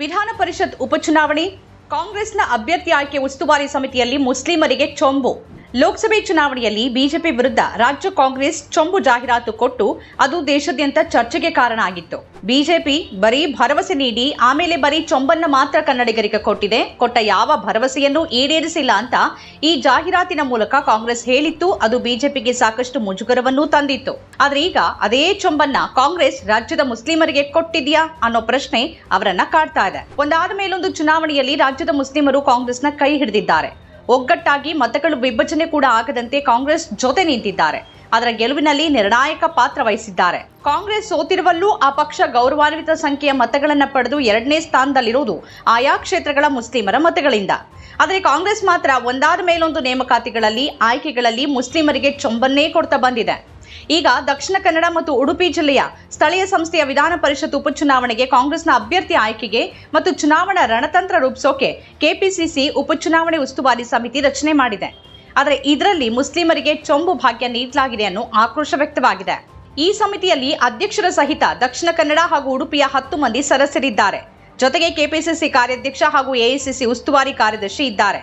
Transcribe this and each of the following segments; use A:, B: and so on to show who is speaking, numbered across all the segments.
A: ವಿಧಾನ ಪರಿಷತ್ ಉಪಚುನಾವಣೆ ಕಾಂಗ್ರೆಸ್ನ ಅಭ್ಯರ್ಥಿ ಆಯ್ಕೆ ಉಸ್ತುವಾರಿ ಸಮಿತಿಯಲ್ಲಿ ಮುಸ್ಲಿಮರಿಗೆ ಚೊಂಬು. ಲೋಕಸಭೆ ಚುನಾವಣೆಯಲ್ಲಿ ಬಿಜೆಪಿ ವಿರುದ್ಧ ರಾಜ್ಯ ಕಾಂಗ್ರೆಸ್ ಚೊಂಬು ಜಾಹೀರಾತು ಕೊಟ್ಟು ಅದು ದೇಶಾದ್ಯಂತ ಚರ್ಚೆಗೆ ಕಾರಣ ಆಗಿತ್ತು. ಬಿಜೆಪಿ ಬರೀ ಭರವಸೆ ನೀಡಿ ಆಮೇಲೆ ಬರೀ ಚೊಂಬನ್ನ ಮಾತ್ರ ಕನ್ನಡಿಗರಿಗೆ ಕೊಟ್ಟ ಯಾವ ಭರವಸೆಯನ್ನು ಈಡೇರಿಸಿಲ್ಲ ಅಂತ ಈ ಜಾಹೀರಾತಿನ ಮೂಲಕ ಕಾಂಗ್ರೆಸ್ ಹೇಳಿತ್ತು. ಅದು ಬಿಜೆಪಿಗೆ ಸಾಕಷ್ಟು ಮುಜುಗರವನ್ನು ತಂದಿತ್ತು. ಆದ್ರೆ ಈಗ ಅದೇ ಚೊಂಬನ್ನ ಕಾಂಗ್ರೆಸ್ ರಾಜ್ಯದ ಮುಸ್ಲಿಮರಿಗೆ ಕೊಟ್ಟಿದ್ಯಾ ಅನ್ನೋ ಪ್ರಶ್ನೆ ಅವರನ್ನ ಕಾಡ್ತಾ ಇದೆ. ಒಂದಾದ ಮೇಲೊಂದು ಚುನಾವಣೆಯಲ್ಲಿ ರಾಜ್ಯದ ಮುಸ್ಲಿಮರು ಕಾಂಗ್ರೆಸ್ನ ಕೈ ಹಿಡಿದಿದ್ದಾರೆ. ಒಗ್ಗಟ್ಟಾಗಿ ಮತಗಳು ವಿಭಜನೆ ಕೂಡ ಆಗದಂತೆ ಕಾಂಗ್ರೆಸ್ ಜೊತೆ ನಿಂತಿದ್ದಾರೆ. ಅದರ ಗೆಲುವಿನಲ್ಲಿ ನಿರ್ಣಾಯಕ ಪಾತ್ರ ವಹಿಸಿದ್ದಾರೆ. ಕಾಂಗ್ರೆಸ್ ಸೋತಿರುವಲ್ಲೂ ಆ ಪಕ್ಷ ಗೌರವಾನ್ವಿತ ಸಂಖ್ಯೆಯ ಮತಗಳನ್ನು ಪಡೆದು 2ನೇ ಸ್ಥಾನದಲ್ಲಿರುವುದು ಆಯಾ ಕ್ಷೇತ್ರಗಳ ಮುಸ್ಲಿಮರ ಮತಗಳಿಂದ. ಆದರೆ ಕಾಂಗ್ರೆಸ್ ಮಾತ್ರ ಒಂದಾದ ಮೇಲೊಂದು ನೇಮಕಾತಿಗಳಲ್ಲಿ ಆಯ್ಕೆಗಳಲ್ಲಿ ಮುಸ್ಲಿಮರಿಗೆ ಚೊಂಬನ್ನೇ ಕೊಡ್ತಾ ಬಂದಿದೆ. ಈಗ ದಕ್ಷಿಣ ಕನ್ನಡ ಮತ್ತು ಉಡುಪಿ ಜಿಲ್ಲೆಯ ಸ್ಥಳೀಯ ಸಂಸ್ಥೆಯ ವಿಧಾನ ಪರಿಷತ್ ಉಪಚುನಾವಣೆಗೆ ಕಾಂಗ್ರೆಸ್ನ ಅಭ್ಯರ್ಥಿ ಆಯ್ಕೆಗೆ ಮತ್ತು ಚುನಾವಣಾ ರಣತಂತ್ರ ರೂಪಿಸೋಕೆ ಕೆಪಿಸಿಸಿ ಉಪಚುನಾವಣೆ ಉಸ್ತುವಾರಿ ಸಮಿತಿ ರಚನೆ ಮಾಡಿದೆ. ಆದರೆ ಇದರಲ್ಲಿ ಮುಸ್ಲಿಮರಿಗೆ ಚೊಂಬು ಭಾಗ್ಯ ನೀಡಲಾಗಿದೆ ಅನ್ನೋ ಆಕ್ರೋಶ ವ್ಯಕ್ತವಾಗಿದೆ. ಈ ಸಮಿತಿಯಲ್ಲಿ ಅಧ್ಯಕ್ಷರ ಸಹಿತ ದಕ್ಷಿಣ ಕನ್ನಡ ಹಾಗೂ ಉಡುಪಿಯ 10 ಮಂದಿ ಸದಸ್ಯರಿದ್ದಾರೆ. ಜೊತೆಗೆ ಕೆಪಿಸಿಸಿ ಕಾರ್ಯಾಧ್ಯಕ್ಷ ಹಾಗೂ ಎಐಸಿಸಿ ಉಸ್ತುವಾರಿ ಕಾರ್ಯದರ್ಶಿ ಇದ್ದಾರೆ.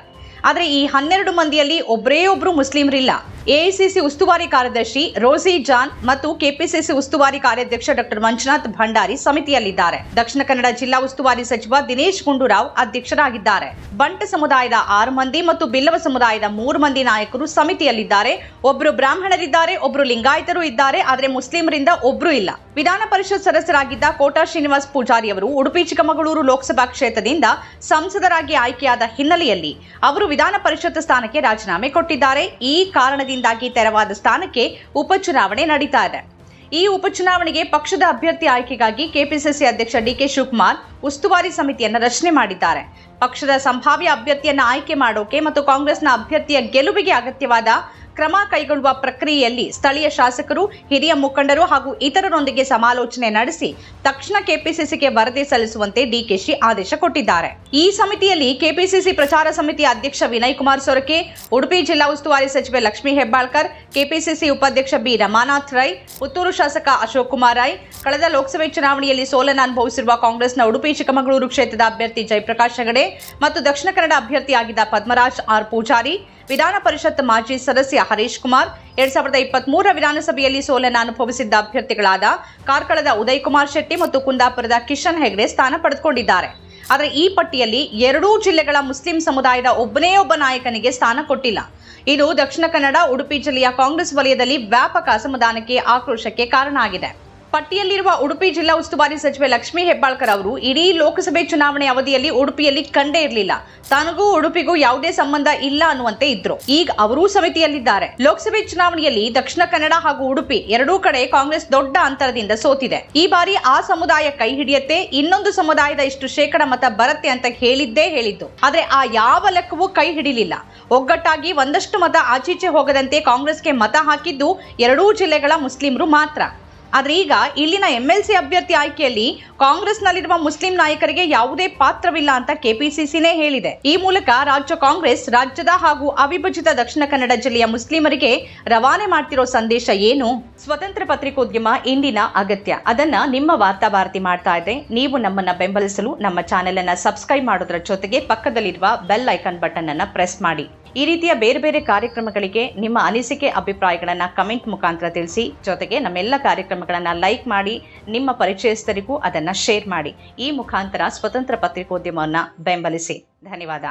A: ಆದರೆ ಈ 12 ಮಂದಿಯಲ್ಲಿ ಒಬ್ಬರೇ ಒಬ್ರು ಮುಸ್ಲಿಮರಿಲ್ಲ. ಎಐಸಿಸಿ ಉಸ್ತುವಾರಿ ಕಾರ್ಯದರ್ಶಿ ರೋಸಿ ಜಾನ್ ಮತ್ತು ಕೆಪಿಸಿಸಿ ಉಸ್ತುವಾರಿ ಕಾರ್ಯಾಧ್ಯಕ್ಷ ಡಾಕ್ಟರ್ ಮಂಜುನಾಥ್ ಭಂಡಾರಿ ಸಮಿತಿಯಲ್ಲಿದ್ದಾರೆ. ದಕ್ಷಿಣ ಕನ್ನಡ ಜಿಲ್ಲಾ ಉಸ್ತುವಾರಿ ಸಚಿವ ದಿನೇಶ್ ಗುಂಡೂರಾವ್ ಅಧ್ಯಕ್ಷರಾಗಿದ್ದಾರೆ. ಬಂಟ ಸಮುದಾಯದ 6 ಮಂದಿ ಮತ್ತು ಬಿಲ್ಲವ ಸಮುದಾಯದ 3 ಮಂದಿ ನಾಯಕರು ಸಮಿತಿಯಲ್ಲಿದ್ದಾರೆ. ಒಬ್ರು ಬ್ರಾಹ್ಮಣರಿದ್ದಾರೆ, ಒಬ್ರು ಲಿಂಗಾಯತರು ಇದ್ದಾರೆ, ಆದರೆ ಮುಸ್ಲಿಮರಿಂದ ಒಬ್ರು ಇಲ್ಲ. ವಿಧಾನ ಪರಿಷತ್ ಸದಸ್ಯರಾಗಿದ್ದ ಕೋಟಾ ಶ್ರೀನಿವಾಸ್ ಪೂಜಾರಿ ಅವರು ಉಡುಪಿ ಚಿಕ್ಕಮಗಳೂರು ಲೋಕಸಭಾ ಕ್ಷೇತ್ರದಿಂದ ಸಂಸದರಾಗಿ ಆಯ್ಕೆಯಾದ ಹಿನ್ನೆಲೆಯಲ್ಲಿ ಅವರು ವಿಧಾನ ಪರಿಷತ್ ಸ್ಥಾನಕ್ಕೆ ರಾಜೀನಾಮೆ ಕೊಟ್ಟಿದ್ದಾರೆ. ಈ ಕಾರಣದಿಂದಾಗಿ ತೆರವಾದ ಸ್ಥಾನಕ್ಕೆ ಉಪಚುನಾವಣೆ ನಡೀತಾ ಇದೆ. ಈ ಉಪಚುನಾವಣೆಗೆ ಪಕ್ಷದ ಅಭ್ಯರ್ಥಿ ಆಯ್ಕೆಗಾಗಿ ಕೆಪಿಸಿಸಿ ಅಧ್ಯಕ್ಷ ಡಿಕೆ ಶಿವಕುಮಾರ್ ಉಸ್ತುವಾರಿ ಸಮಿತಿಯನ್ನು ರಚನೆ ಮಾಡಿದ್ದಾರೆ. ಪಕ್ಷದ ಸಂಭಾವ್ಯ ಅಭ್ಯರ್ಥಿಯನ್ನ ಆಯ್ಕೆ ಮಾಡೋಕೆ ಮತ್ತು ಕಾಂಗ್ರೆಸ್ನ ಅಭ್ಯರ್ಥಿಯ ಗೆಲುವಿಗೆ ಅಗತ್ಯವಾದ ಕ್ರಮ ಕೈಗೊಳ್ಳುವ ಪ್ರಕ್ರಿಯೆಯಲ್ಲಿ ಸ್ಥಳೀಯ ಶಾಸಕರು, ಹಿರಿಯ ಮುಖಂಡರು ಹಾಗೂ ಇತರರೊಂದಿಗೆ ಸಮಾಲೋಚನೆ ನಡೆಸಿ ತಕ್ಷಣ ಕೆಪಿಸಿಸಿಗೆ ವರದಿ ಸಲ್ಲಿಸುವಂತೆ ಡಿಕೆಶಿ ಆದೇಶ ಕೊಟ್ಟಿದ್ದಾರೆ. ಈ ಸಮಿತಿಯಲ್ಲಿ ಕೆಪಿಸಿಸಿ ಪ್ರಚಾರ ಸಮಿತಿಯ ಅಧ್ಯಕ್ಷ ವಿನಯ್ ಕುಮಾರ್ ಸೊರಕೆ, ಉಡುಪಿ ಜಿಲ್ಲಾ ಉಸ್ತುವಾರಿ ಸಚಿವೆ ಲಕ್ಷ್ಮೀ ಹೆಬ್ಬಾಳ್ಕರ್, ಕೆಪಿಸಿಸಿ ಉಪಾಧ್ಯಕ್ಷ ಬಿ ರಮಾನಾಥ್ ರೈ, ಪುತ್ತೂರು ಶಾಸಕ ಅಶೋಕ್ ಕುಮಾರ್ ರೈ, ಕಳೆದ ಲೋಕಸಭೆ ಚುನಾವಣೆಯಲ್ಲಿ ಸೋಲನ್ನು ಅನುಭವಿಸಿರುವ ಕಾಂಗ್ರೆಸ್ನ ಉಡುಪಿ ಚಿಕ್ಕಮಗಳೂರು ಕ್ಷೇತ್ರದ ಅಭ್ಯರ್ಥಿ ಜಯಪ್ರಕಾಶ್ ಹೆಗಡೆ ಮತ್ತು ದಕ್ಷಿಣ ಕನ್ನಡ ಅಭ್ಯರ್ಥಿಯಾಗಿದ್ದ ಪದ್ಮರಾಜ್ ಆರ್ ಪೂಜಾರಿ, ವಿಧಾನ ಪರಿಷತ್ ಮಾಜಿ ಸದಸ್ಯ ಹರೀಶ್ ಕುಮಾರ್, 2023 ವಿಧಾನಸಭೆಯಲ್ಲಿ ಸೋಲನ್ನು ಅನುಭವಿಸಿದ್ದ ಅಭ್ಯರ್ಥಿಗಳಾದ ಕಾರ್ಕಳದ ಉದಯ್ ಕುಮಾರ್ ಶೆಟ್ಟಿ ಮತ್ತು ಕುಂದಾಪುರದ ಕಿಶನ್ ಹೆಗ್ಡೆ ಸ್ಥಾನ ಪಡೆದುಕೊಂಡಿದ್ದಾರೆ. ಆದರೆ ಈ ಪಟ್ಟಿಯಲ್ಲಿ 2 ಜಿಲ್ಲೆಗಳ ಮುಸ್ಲಿಂ ಸಮುದಾಯದ ಒಬ್ಬನೇ ಒಬ್ಬ ನಾಯಕನಿಗೆ ಸ್ಥಾನ ಕೊಟ್ಟಿಲ್ಲ. ಇದು ದಕ್ಷಿಣ ಕನ್ನಡ, ಉಡುಪಿ ಜಿಲ್ಲೆಯ ಕಾಂಗ್ರೆಸ್ ವಲಯದಲ್ಲಿ ವ್ಯಾಪಕ ಅಸಮಾಧಾನಕ್ಕೆ, ಆಕ್ರೋಶಕ್ಕೆ ಕಾರಣ ಆಗಿದೆ. ಪಟ್ಟಿಯಲ್ಲಿರುವ ಉಡುಪಿ ಜಿಲ್ಲಾ ಉಸ್ತುವಾರಿ ಸಚಿವೆ ಲಕ್ಷ್ಮೀ ಹೆಬ್ಬಾಳ್ಕರ್ ಅವರು ಇಡೀ ಲೋಕಸಭೆ ಚುನಾವಣೆ ಅವಧಿಯಲ್ಲಿ ಉಡುಪಿಯಲ್ಲಿ ಕಂಡೇ ಇರಲಿಲ್ಲ. ತನಗೂ ಉಡುಪಿಗೂ ಯಾವುದೇ ಸಂಬಂಧ ಇಲ್ಲ ಅನ್ನುವಂತೆ ಇದ್ರು. ಈಗ ಅವರೂ ಸಮಿತಿಯಲ್ಲಿದ್ದಾರೆ. ಲೋಕಸಭೆ ಚುನಾವಣೆಯಲ್ಲಿ ದಕ್ಷಿಣ ಕನ್ನಡ ಹಾಗೂ ಉಡುಪಿ ಎರಡೂ ಕಡೆ ಕಾಂಗ್ರೆಸ್ ದೊಡ್ಡ ಅಂತರದಿಂದ ಸೋತಿದೆ. ಈ ಬಾರಿ ಆ ಸಮುದಾಯ ಕೈ ಹಿಡಿಯತ್ತೆ, ಇನ್ನೊಂದು ಸಮುದಾಯದ ಇಷ್ಟು ಶೇಕಡ ಮತ ಬರುತ್ತೆ ಅಂತ ಹೇಳಿದ್ದು. ಆದ್ರೆ ಆ ಯಾವ ಲೆಕ್ಕವೂ ಕೈ ಹಿಡಿಲಿಲ್ಲ. ಒಗ್ಗಟ್ಟಾಗಿ ಒಂದಷ್ಟು ಮತ ಆಚೀಚೆ ಹೋಗದಂತೆ ಕಾಂಗ್ರೆಸ್ಗೆ ಮತ ಹಾಕಿದ್ದು 2 ಜಿಲ್ಲೆಗಳ ಮುಸ್ಲಿಮರು ಮಾತ್ರ. ಆದ್ರೆ ಈಗ ಇಲ್ಲಿನ ಎಂಎಲ್ಸಿ ಅಭ್ಯರ್ಥಿ ಆಯ್ಕೆಯಲ್ಲಿ ಕಾಂಗ್ರೆಸ್ನಲ್ಲಿರುವ ಮುಸ್ಲಿಂ ನಾಯಕರಿಗೆ ಯಾವುದೇ ಪಾತ್ರವಿಲ್ಲ ಅಂತ ಕೆಪಿಸಿಸಿನೇ ಹೇಳಿದೆ. ಈ ಮೂಲಕ ರಾಜ್ಯ ಕಾಂಗ್ರೆಸ್ ರಾಜ್ಯದ ಹಾಗೂ ಅವಿಭಜಿತ ದಕ್ಷಿಣ ಕನ್ನಡ ಜಿಲ್ಲೆಯ ಮುಸ್ಲಿಮರಿಗೆ ರವಾನೆ ಮಾಡ್ತಿರೋ ಸಂದೇಶ ಏನು? ಸ್ವತಂತ್ರ ಪತ್ರಿಕೋದ್ಯಮ ಇಂದಿನ ಅಗತ್ಯ. ಅದನ್ನ ನಿಮ್ಮ ವಾರ್ತಾಭಾರತಿ ಮಾಡ್ತಾ ಇದೆ. ನೀವು ನಮ್ಮನ್ನ ಬೆಂಬಲಿಸಲು ನಮ್ಮ ಚಾನೆಲ್ ಅನ್ನ ಸಬ್ಸ್ಕ್ರೈಬ್ ಮಾಡೋದ್ರ ಜೊತೆಗೆ ಪಕ್ಕದಲ್ಲಿರುವ ಬೆಲ್ ಐಕಾನ್ ಬಟನ್ ಅನ್ನ ಪ್ರೆಸ್ ಮಾಡಿ. ಈ ರೀತಿಯ ಬೇರೆ ಬೇರೆ ಕಾರ್ಯಕ್ರಮಗಳಿಗೆ ನಿಮ್ಮ ಅನಿಸಿಕೆ, ಅಭಿಪ್ರಾಯಗಳನ್ನು ಕಮೆಂಟ್ ಮುಖಾಂತರ ತಿಳಿಸಿ. ಜೊತೆಗೆ ನಮ್ಮೆಲ್ಲ ಕಾರ್ಯಕ್ರಮಗಳನ್ನು ಲೈಕ್ ಮಾಡಿ, ನಿಮ್ಮ ಪರಿಚಯಸ್ಥರಿಗೂ ಅದನ್ನು ಶೇರ್ ಮಾಡಿ. ಈ ಮುಖಾಂತರ ಸ್ವತಂತ್ರ ಪತ್ರಿಕೋದ್ಯಮವನ್ನು ಬೆಂಬಲಿಸಿ. ಧನ್ಯವಾದ.